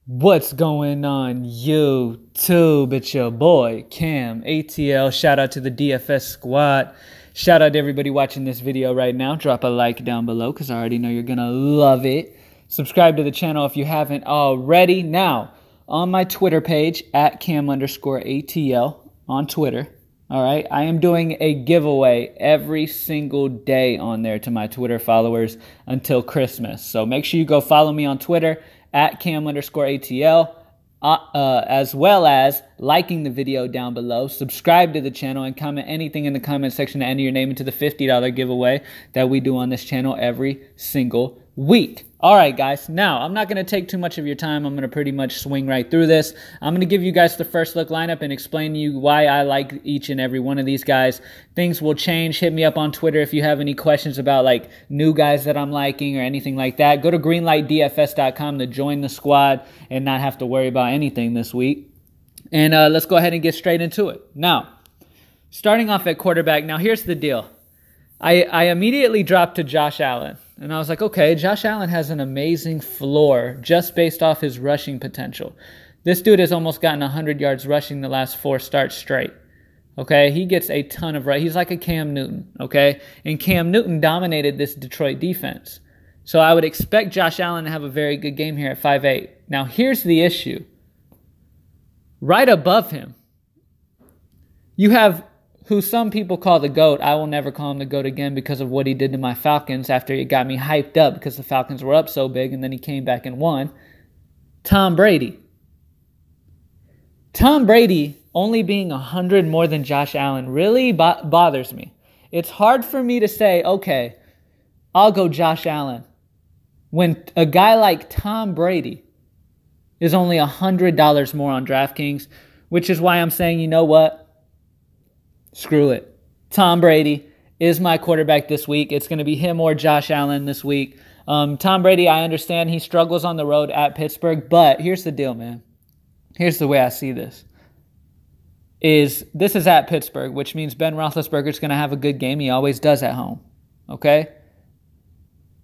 What's going on YouTube? It's your boy CamATL. Shout out to the DFS squad. Shout out to everybody watching this video right now. Drop a like down below because I already know you're gonna love it. Subscribe to the channel if you haven't already. Now, on my Twitter page at Cam_ATL on Twitter. All right, I am doing a giveaway every single day on there to my Twitter followers until Christmas. So make sure you go follow me on Twitter at Cam_ATL, as well as liking the video down below. Subscribe to the channel and comment anything in the comment section to enter your name into the $50 giveaway that we do on this channel every single week. All right, guys. Now, I'm not going to take too much of your time. I'm going to pretty much swing right through this. I'm going to give you guys the first look lineup and explain to you why I like each and every one of these guys. Things will change. Hit me up on Twitter if you have any questions about like new guys that I'm liking or anything like that. Go to greenlightdfs.com to join the squad and not have to worry about anything this week. And let's go ahead and get straight into it. Now, starting off at quarterback. Now, here's the deal. I immediately dropped to Josh Allen. And I was like, okay, Josh Allen has an amazing floor just based off his rushing potential. This dude has almost gotten 100 yards rushing the last 4 starts straight. Okay, he gets a ton of He's like a Cam Newton, okay? And Cam Newton dominated this Detroit defense. So I would expect Josh Allen to have a very good game here at 5'8". Now, here's the issue. Right above him, you have who some people call the GOAT. I will never call him the GOAT again because of what he did to my Falcons after he got me hyped up because the Falcons were up so big and then he came back and won. Tom Brady. Tom Brady only being 100 more than Josh Allen really bothers me. It's hard for me to say, okay, I'll go Josh Allen when a guy like Tom Brady is only $100 more on DraftKings, which is why I'm saying, you know what? Screw it. Tom Brady is my quarterback this week. It's going to be him or Josh Allen this week. Tom Brady, I understand he struggles on the road at Pittsburgh, but here's the deal, man. Here's the way I see this. This is at Pittsburgh, which means Ben Roethlisberger's going to have a good game. He always does at home. Okay?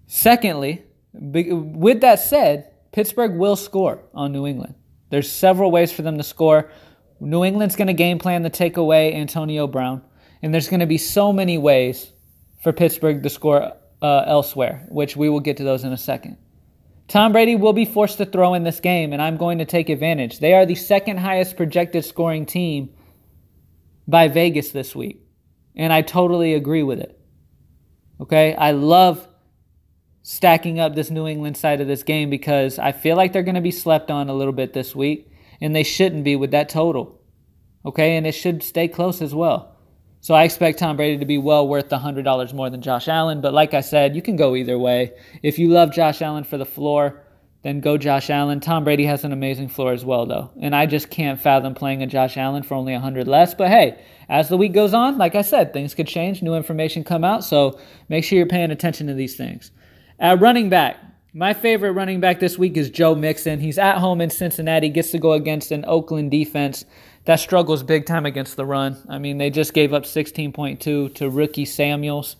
Secondly, with that said, Pittsburgh will score on New England. There's several ways for them to score. New England's going to game plan to take away Antonio Brown, and there's going to be so many ways for Pittsburgh to score elsewhere, which we will get to those in a second. Tom Brady will be forced to throw in this game, and I'm going to take advantage. They are the second highest projected scoring team by Vegas this week, and I totally agree with it. Okay, I love stacking up this New England side of this game because I feel like they're going to be slept on a little bit this week. And they shouldn't be with that total. Okay, and it should stay close as well. So I expect Tom Brady to be well worth the $100 more than Josh Allen. But like I said, you can go either way. If you love Josh Allen for the floor, then go Josh Allen. Tom Brady has an amazing floor as well, though. And I just can't fathom playing a Josh Allen for only 100 less. But hey, as the week goes on, like I said, things could change. New information come out. So make sure you're paying attention to these things. At running back, my favorite running back this week is Joe Mixon. He's at home in Cincinnati, gets to go against an Oakland defense that struggles big time against the run. I mean, they just gave up 16.2 to rookie Samuels.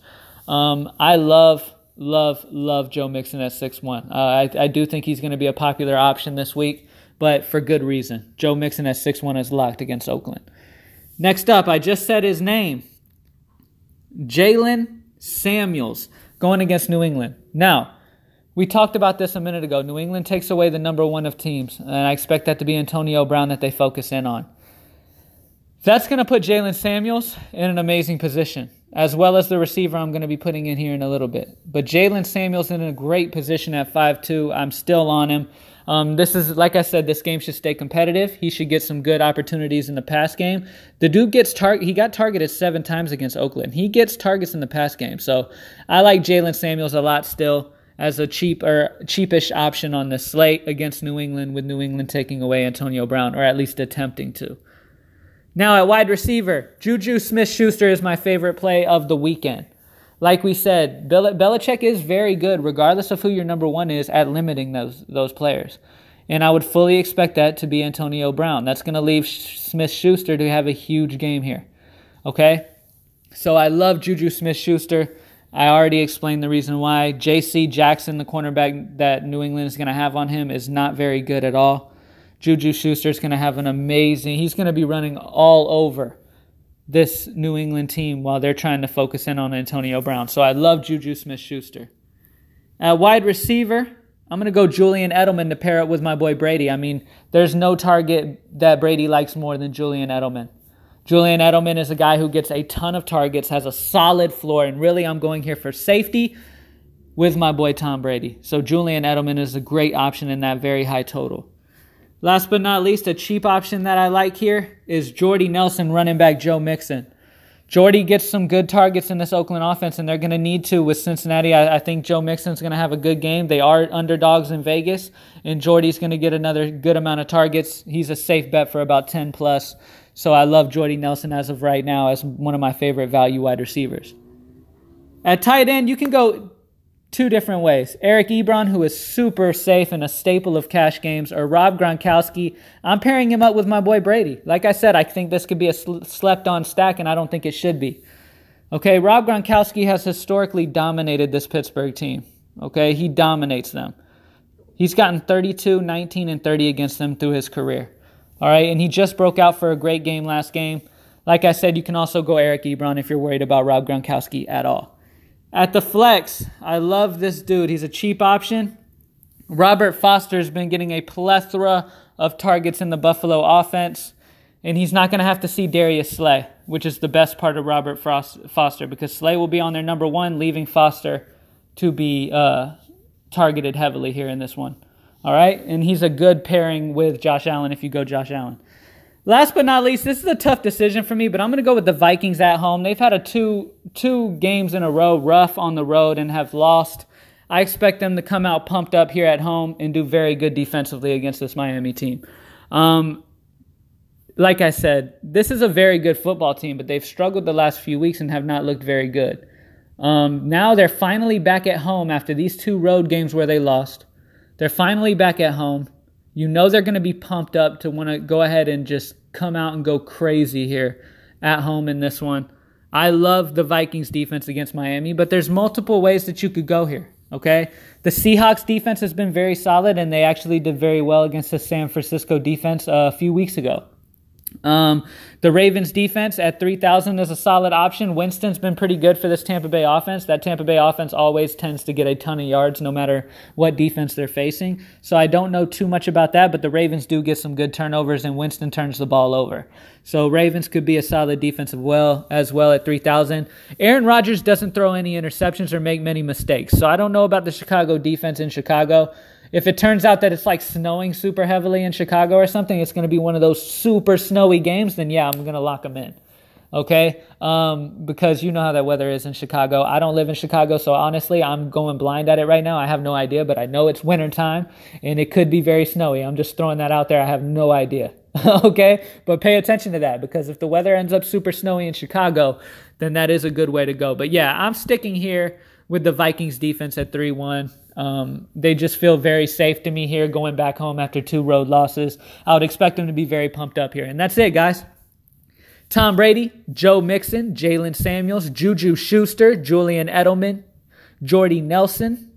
I love Joe Mixon at 6'1". I do think he's going to be a popular option this week, but for good reason. Joe Mixon at 6'1" is locked against Oakland. Next up, I just said his name. Jaylen Samuels going against New England. Now, we talked about this a minute ago. New England takes away the number one of teams, and I expect that to be Antonio Brown that they focus in on. That's going to put Jaylen Samuels in an amazing position, as well as the receiver I'm going to be putting in here in a little bit. But Jaylen Samuels in a great position at 5'2". I'm still on him. This is, like I said, this game should stay competitive. He should get some good opportunities in the pass game. The dude he got targeted 7 times against Oakland. He gets targets in the pass game. So I like Jaylen Samuels a lot still as a cheapish option on the slate against New England, with New England taking away Antonio Brown, or at least attempting to. Now at wide receiver, Juju Smith-Schuster is my favorite play of the weekend. Like we said, Belichick is very good, regardless of who your number one is, at limiting those players. And I would fully expect that to be Antonio Brown. That's going to leave Smith-Schuster to have a huge game here. Okay? So I love Juju Smith-Schuster. I already explained the reason why. J.C. Jackson, the cornerback that New England is going to have on him, is not very good at all. Juju Schuster's going to have he's going to be running all over this New England team while they're trying to focus in on Antonio Brown. So I love Juju Smith-Schuster. At wide receiver, I'm going to go Julian Edelman to pair up with my boy Brady. I mean, there's no target that Brady likes more than Julian Edelman. Julian Edelman is a guy who gets a ton of targets, has a solid floor, and really I'm going here for safety with my boy Tom Brady. So Julian Edelman is a great option in that very high total. Last but not least, a cheap option that I like here is Jordy Nelson, running back Joe Mixon. Jordy gets some good targets in this Oakland offense, and they're going to need to with Cincinnati. I think Joe Mixon's going to have a good game. They are underdogs in Vegas, and Jordy's going to get another good amount of targets. He's a safe bet for about 10 plus. So I love Jordy Nelson as of right now as one of my favorite value wide receivers. At tight end, you can go two different ways. Eric Ebron, who is super safe and a staple of cash games, or Rob Gronkowski. I'm pairing him up with my boy Brady. Like I said, I think this could be a slept-on stack, and I don't think it should be. Okay, Rob Gronkowski has historically dominated this Pittsburgh team. Okay, he dominates them. He's gotten 32, 19, and 30 against them through his career. All right, and he just broke out for a great game last game. Like I said, you can also go Eric Ebron if you're worried about Rob Gronkowski at all. At the flex, I love this dude. He's a cheap option. Robert Foster's been getting a plethora of targets in the Buffalo offense, and he's not going to have to see Darius Slay, which is the best part of Robert Foster, because Slay will be on their number one, leaving Foster to be targeted heavily here in this one. All right, and he's a good pairing with Josh Allen if you go Josh Allen. Last but not least, this is a tough decision for me, but I'm going to go with the Vikings at home. They've had two games in a row rough on the road and have lost. I expect them to come out pumped up here at home and do very good defensively against this Miami team. Like I said, this is a very good football team, but they've struggled the last few weeks and have not looked very good. Now they're finally back at home after these two road games where they lost. They're finally back at home. You know they're going to be pumped up to want to go ahead and just come out and go crazy here at home in this one. I love the Vikings defense against Miami, but there's multiple ways that you could go here, okay? The Seahawks defense has been very solid, and they actually did very well against the San Francisco defense a few weeks ago. The Ravens defense at 3,000 is a solid option. Winston's been pretty good for this Tampa Bay offense. That Tampa Bay offense always tends to get a ton of yards no matter what defense they're facing. So I don't know too much about that, but the Ravens do get some good turnovers, and Winston turns the ball over. So Ravens could be a solid defense as well at 3,000. Aaron Rodgers doesn't throw any interceptions or make many mistakes. So I don't know about the Chicago defense in Chicago. If it turns out that it's like snowing super heavily in Chicago or something, it's going to be one of those super snowy games, then yeah, I'm going to lock them in. Okay? Because you know how that weather is in Chicago. I don't live in Chicago, so honestly, I'm going blind at it right now. I have no idea, but I know it's wintertime, and it could be very snowy. I'm just throwing that out there. I have no idea. Okay? But pay attention to that, because if the weather ends up super snowy in Chicago, then that is a good way to go. But yeah, I'm sticking here with the Vikings defense at 3-1. They just feel very safe to me here going back home after two road losses. I would expect them to be very pumped up here. And that's it, guys. Tom Brady, Joe Mixon, Jaylen Samuels, Juju Schuster, Julian Edelman, Jordy Nelson,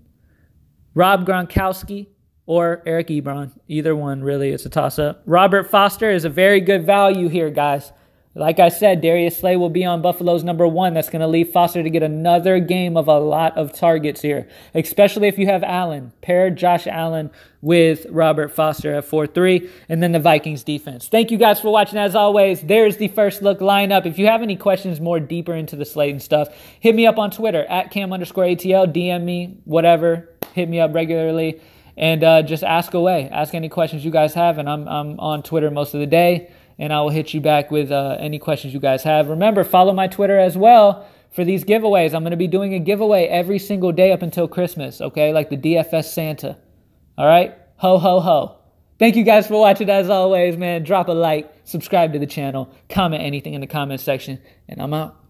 Rob Gronkowski, or Eric Ebron. Either one, really. It's a toss-up. Robert Foster is a very good value here, guys. Like I said, Darius Slay will be on Buffalo's number one. That's going to leave Foster to get another game of a lot of targets here, especially if you have Allen. Pair Josh Allen with Robert Foster at 4-3, and then the Vikings defense. Thank you guys for watching. As always, there's the first look lineup. If you have any questions more deeper into the slate and stuff, hit me up on Twitter at CAM_ATL. DM me, whatever. Hit me up regularly, and just ask away. Ask any questions you guys have, and I'm on Twitter most of the day. And I will hit you back with any questions you guys have. Remember, follow my Twitter as well for these giveaways. I'm going to be doing a giveaway every single day up until Christmas, okay? Like the DFS Santa. All right? Ho, ho, ho. Thank you guys for watching as always, man. Drop a like, subscribe to the channel, comment anything in the comment section, and I'm out.